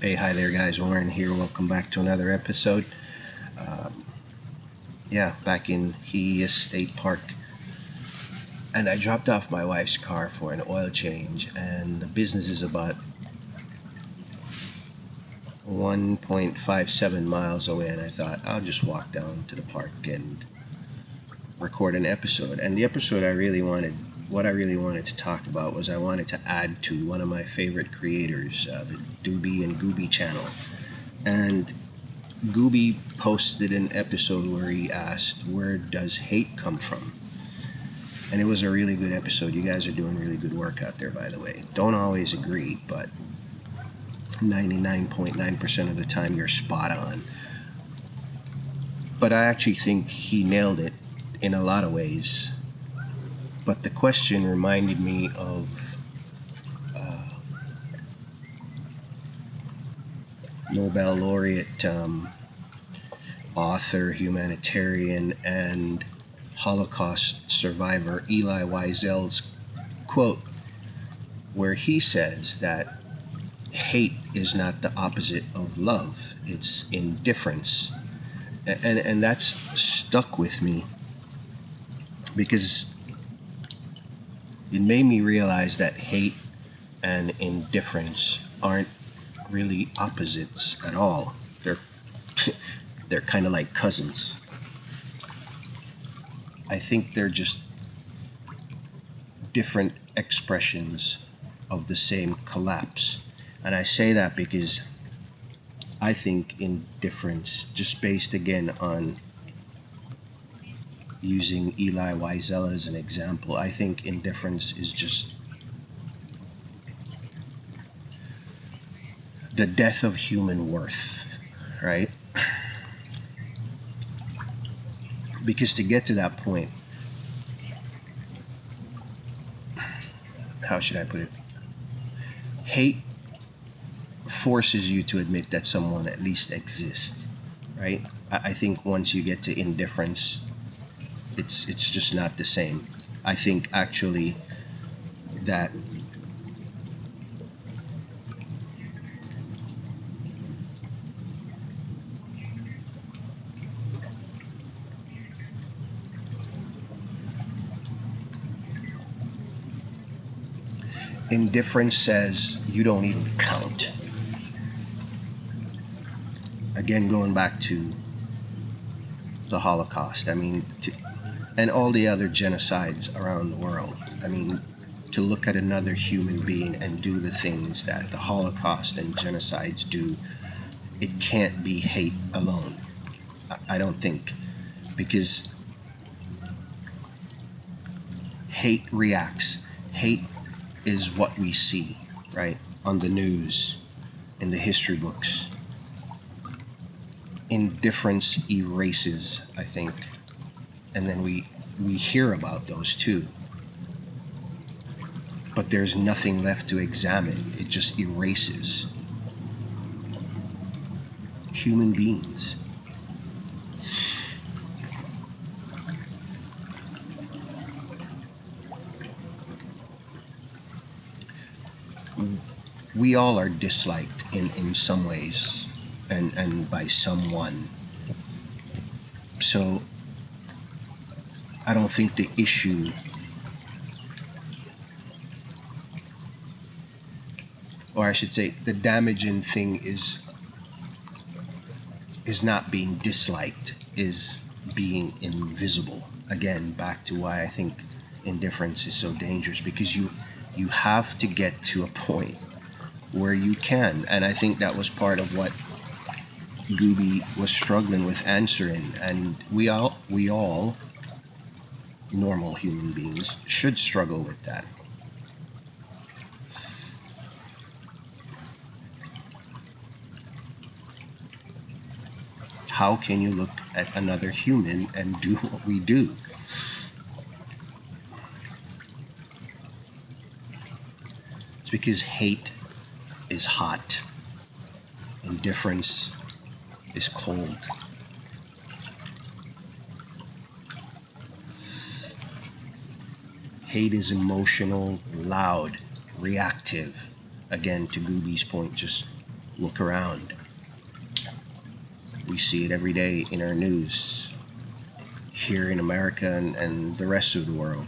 Hey, hi there, guys. Warren here. Welcome back to another episode. Back in He State Park. And I dropped off my wife's car for an oil change, and the business is about 1.57 miles away. And I thought I'll just walk down to the park and record an episode. And the episode what I really wanted to talk about was I wanted to add to one of my favorite creators, the Doobie and Gooby channel. And Gooby posted an episode where he asked, where does hate come from? And it was a really good episode. You guys are doing really good work out there, by the way. Don't always agree, but 99.9% of the time you're spot on. But I actually think he nailed it in a lot of ways. But the question reminded me of Nobel laureate, author, humanitarian, and Holocaust survivor Elie Wiesel's quote, where he says that hate is not the opposite of love, it's indifference. And that's stuck with me because it made me realize that hate and indifference aren't really opposites at all. They're kind of like cousins. I think they're just different expressions of the same collapse. And I say that because I think indifference, just based again on using Elie Wiesel as an example, I think indifference is just the death of human worth, right? Because to get to that point, how should I put it? Hate forces you to admit that someone at least exists, right? I think once you get to indifference, it's just not the same. I think actually that indifference says you don't even count. Again, going back to the Holocaust, and all the other genocides around the world. To look at another human being and do the things that the Holocaust and genocides do, it can't be hate alone. I don't think, because hate reacts. Hate is what we see, right? On the news, in the history books. Indifference erases, I think. And then we hear about those too. But there's nothing left to examine. It just erases human beings. We all are disliked in some ways and by someone. So I don't think the issue, or I should say the damaging thing is not being disliked, is being invisible. Again, back to why I think indifference is so dangerous, because you have to get to a point where you can. And I think that was part of what Gooby was struggling with answering. And we all normal human beings should struggle with that. How can you look at another human and do what we do? It's because hate is hot. Indifference is cold. Hate is emotional, loud, reactive. Again, to Gooby's point, just Look around. We see it every day in our news here in America and the rest of the world.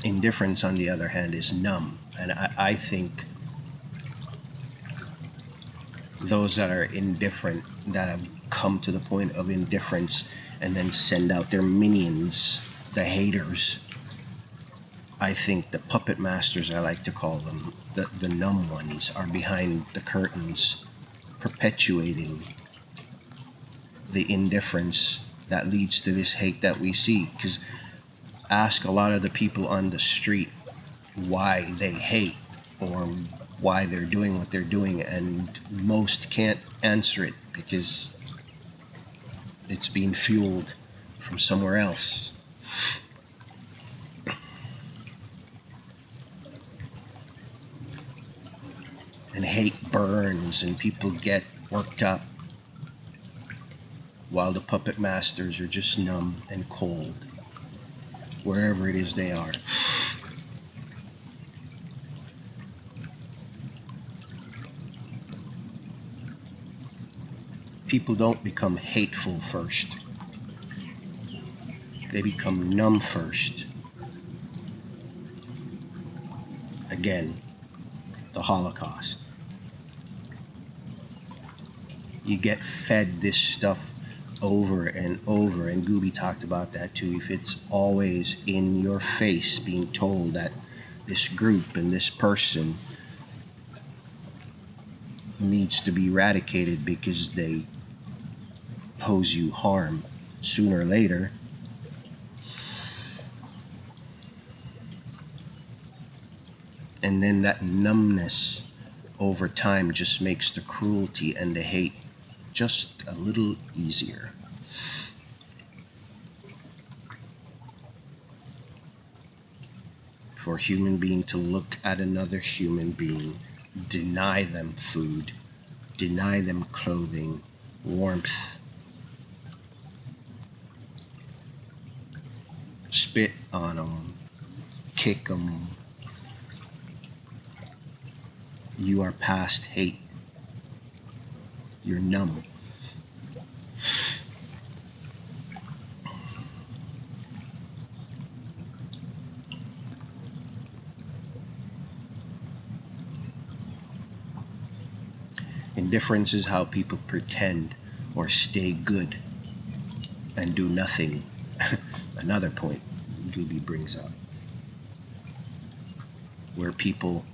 Indifference, on the other hand, is numb. And I think those that are indifferent, that have come to the point of indifference and then send out their minions, the haters, I think the puppet masters, I like to call them, the numb ones, are behind the curtains, perpetuating the indifference that leads to this hate that we see. Because ask a lot of the people on the street why they hate or why they're doing what they're doing, and most can't answer it because it's being fueled from somewhere else. And hate burns and people get worked up, while the puppet masters are just numb and cold wherever it is they are. People don't become hateful first. They become numb first. Again, the Holocaust. You get fed this stuff over and over, and Gooby talked about that too. If it's always in your face, being told that this group and this person needs to be eradicated because they pose you harm, sooner or later and then that numbness over time just makes the cruelty and the hate just a little easier. For a human being to look at another human being, deny them food, deny them clothing, warmth, spit on them, kick them, you are past hate. You're numb. Indifference is how people pretend or stay good and do nothing. Another point Gooby brings up, where people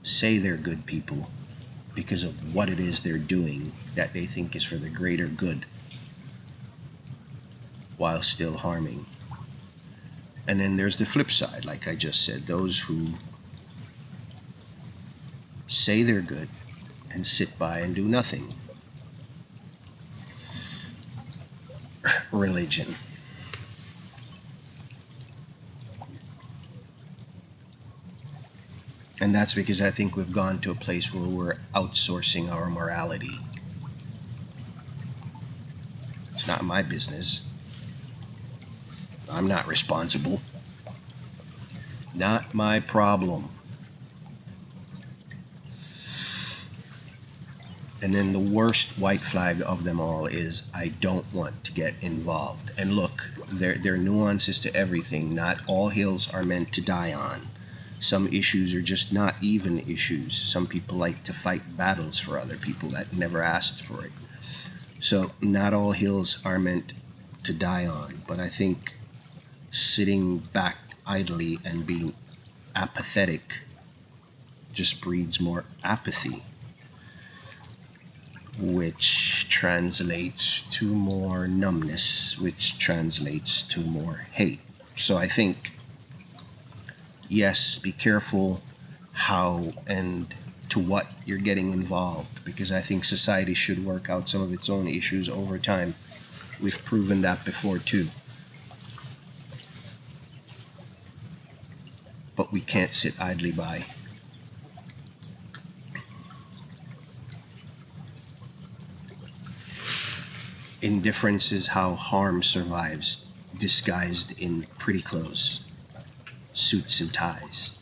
say they're good people because of what it is they're doing that they think is for the greater good, while still harming. And then there's the flip side, like I just said, those who say they're good and sit by and do nothing. Religion. And that's because I think we've gone to a place where we're outsourcing our morality. It's not my business. I'm not responsible. Not my problem. And then the worst white flag of them all is I don't want to get involved. And look, there are nuances to everything. Not all hills are meant to die on. Some issues are just not even issues. Some people like to fight battles for other people that never asked for it. So not all hills are meant to die on. But I think sitting back idly and being apathetic just breeds more apathy, which translates to more numbness, which translates to more hate. So I think, yes, be careful how and to what you're getting involved, because I think society should work out some of its own issues over time. We've proven that before too. But we can't sit idly by. Indifference is how harm survives, disguised in pretty clothes, suits and ties.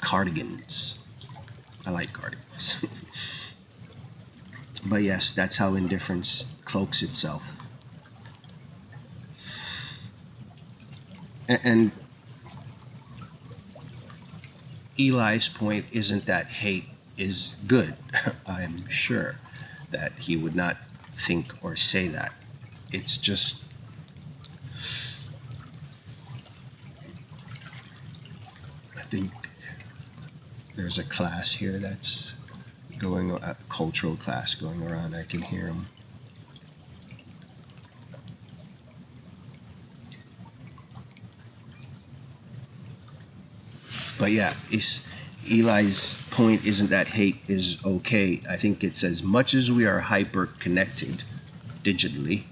cardigans. I like cardigans. But yes, that's how indifference cloaks itself. And Eli's point isn't that hate is good. I'm sure that he would not think or say that. It's just I think there's a class here that's going, a cultural class going around. I can hear him. But yeah, Eli's point isn't that hate is okay. I think it's as much as we are hyper connected digitally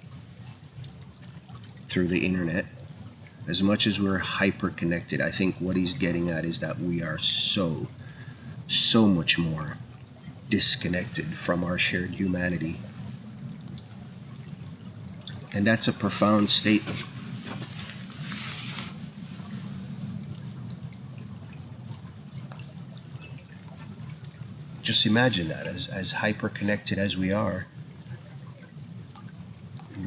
through the internet, as much as we're hyper connected, I think what he's getting at is that we are so much more disconnected from our shared humanity. And that's a profound statement. Just imagine that, as hyper connected as we are,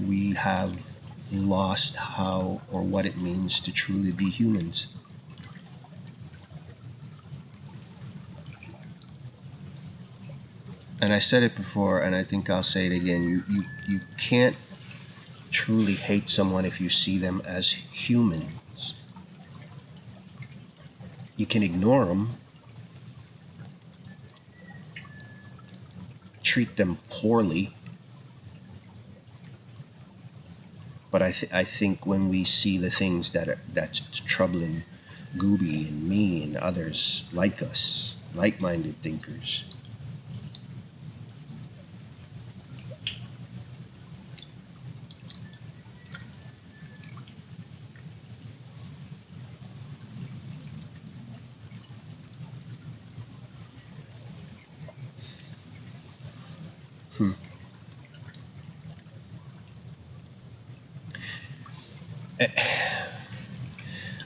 we have lost how or what it means to truly be humans. And I said it before, and I think I'll say it again. You can't truly hate someone if you see them as humans. You can ignore them, treat them poorly, but I think when we see the things that's troubling Gooby and me and others like us, like-minded thinkers,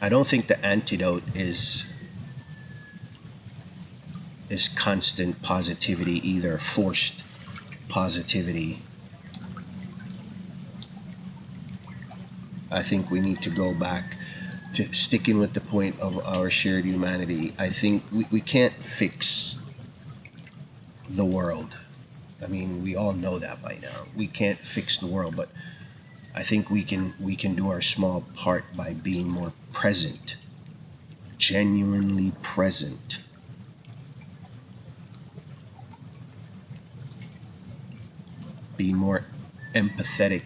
I don't think the antidote is constant positivity either, forced positivity. I think we need to go back to sticking with the point of our shared humanity. I think we can't fix the world. I mean, we all know that by now. We can't fix the world, but I think we can do our small part by being more present, genuinely present. Be more empathetic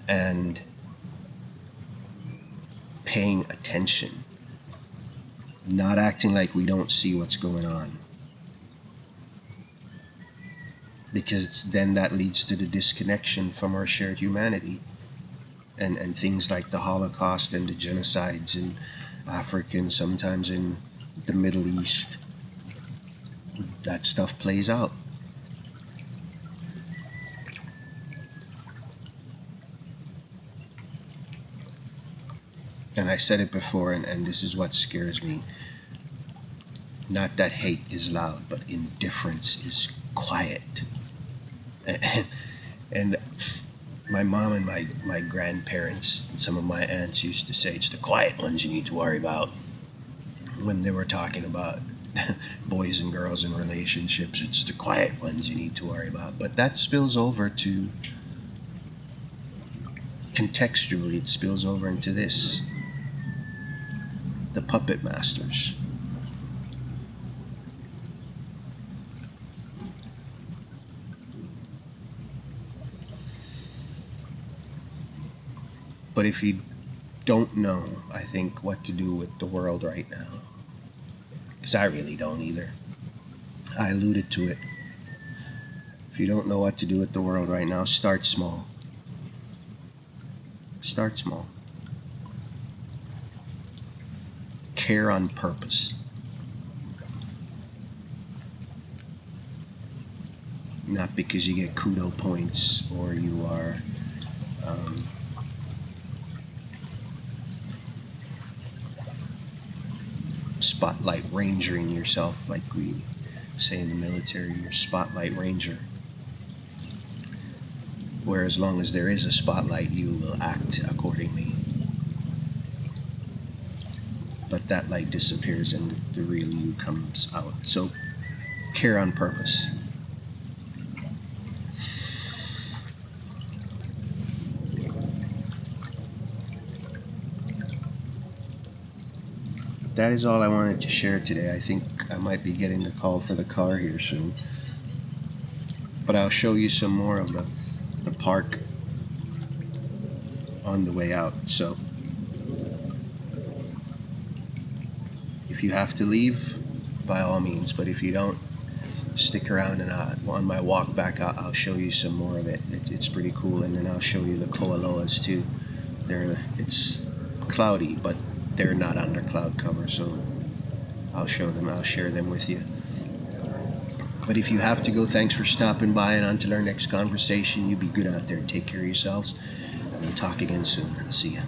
and paying attention, not acting like we don't see what's going on. Because then that leads to the disconnection from our shared humanity, and things like the Holocaust and the genocides in Africa and sometimes in the Middle East. That stuff plays out. And I said it before, and this is what scares me. Not that hate is loud, but indifference is quiet. And my mom and my grandparents and some of my aunts used to say, it's the quiet ones you need to worry about. When they were talking about boys and girls in relationships, it's the quiet ones you need to worry about. But that spills over to, contextually, it spills over into this. The puppet masters. But if you don't know, I think, what to do with the world right now, because I really don't either. I alluded to it. If you don't know what to do with the world right now, start small. Start small. Care on purpose. Not because you get kudo points or you are spotlight rangering yourself, like we say in the military, your spotlight ranger. Where as long as there is a spotlight, you will act accordingly. But that light disappears and the real you comes out. So care on purpose. That is all I wanted to share today. I think I might be getting the call for the car here soon. But I'll show you some more of the park on the way out. So if you have to leave, by all means. But if you don't, stick around, and on my walk back, I'll show you some more of it. It's pretty cool. And then I'll show you the koalas too. It's cloudy, but they're not under cloud cover, so I'll share them with you. But if you have to go, thanks for stopping by, and until our next conversation, you be good out there. Take care of yourselves, and we'll talk again soon. I'll see you.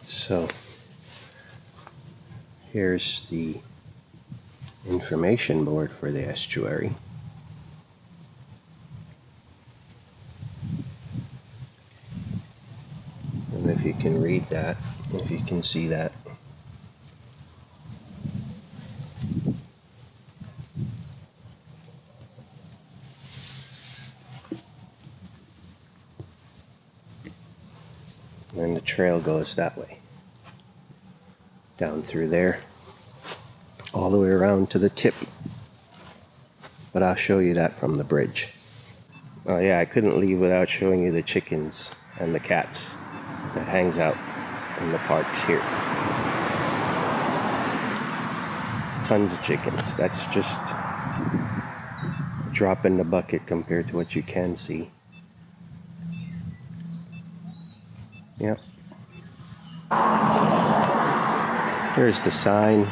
So here's the information board for the estuary. And if you can read that, if you can see that. And the trail goes that way. Down through there, all the way around to the tip. But I'll show you that from the bridge. Oh yeah, I couldn't leave without showing you the chickens and the cats that hangs out in the parks here. Tons of chickens. That's just a drop in the bucket compared to what you can see. Yep. Here's the sign.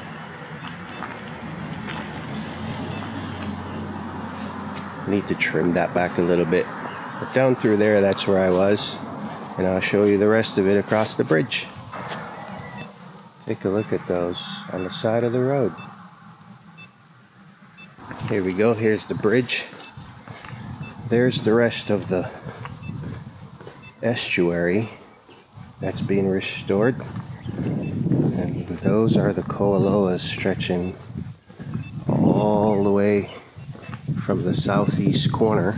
Need to trim that back a little bit. But down through there, that's where I was. And I'll show you the rest of it across the bridge. Take a look at those on the side of the road. Here we go. Here's the bridge. There's the rest of the estuary that's being restored. And those are the koalas stretching all the way from the southeast corner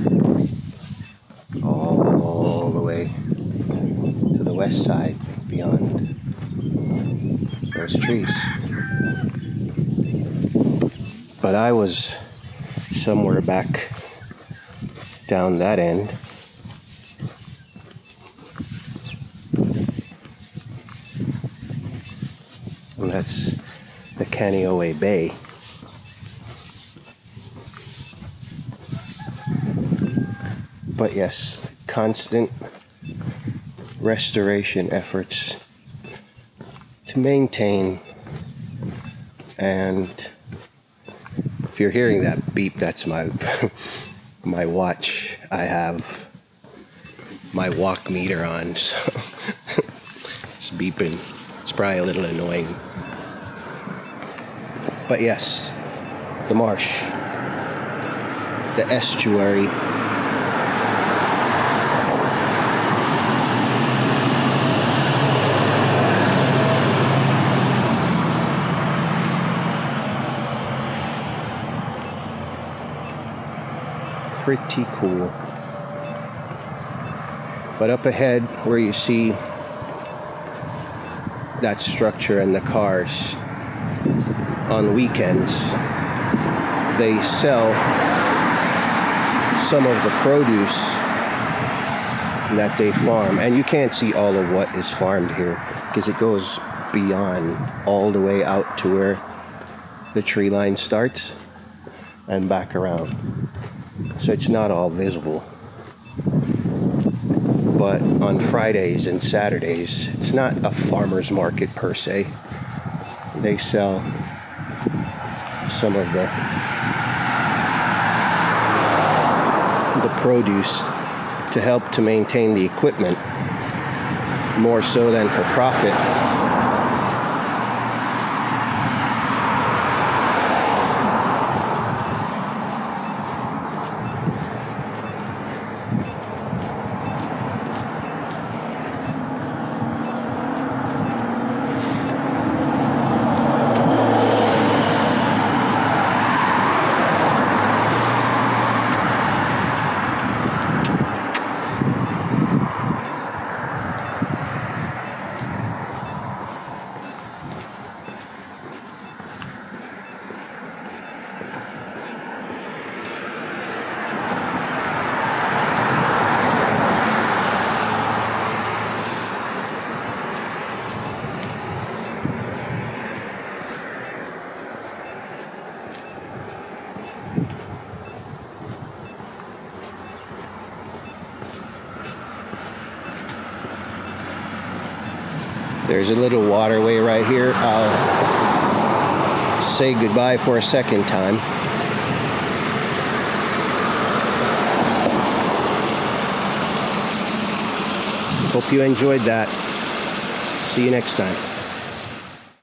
all the way to the west side beyond those trees. But I was somewhere back down that end. And that's the Kaneohe Bay. But yes, constant restoration efforts to maintain. And if you're hearing that beep, that's my my watch. I have my walk meter on, so it's beeping. It's probably a little annoying. But yes, the marsh, the estuary. Pretty cool. But up ahead, where you see that structure and the cars, on weekends they sell some of the produce that they farm. And you can't see all of what is farmed here because it goes beyond all the way out to where the tree line starts and back around. So it's not all visible. But on Fridays and Saturdays, it's not a farmer's market per se. They sell some of the produce to help to maintain the equipment more so than for profit. There's a little waterway right here. I'll say goodbye for a second time. Hope you enjoyed that. See you next time.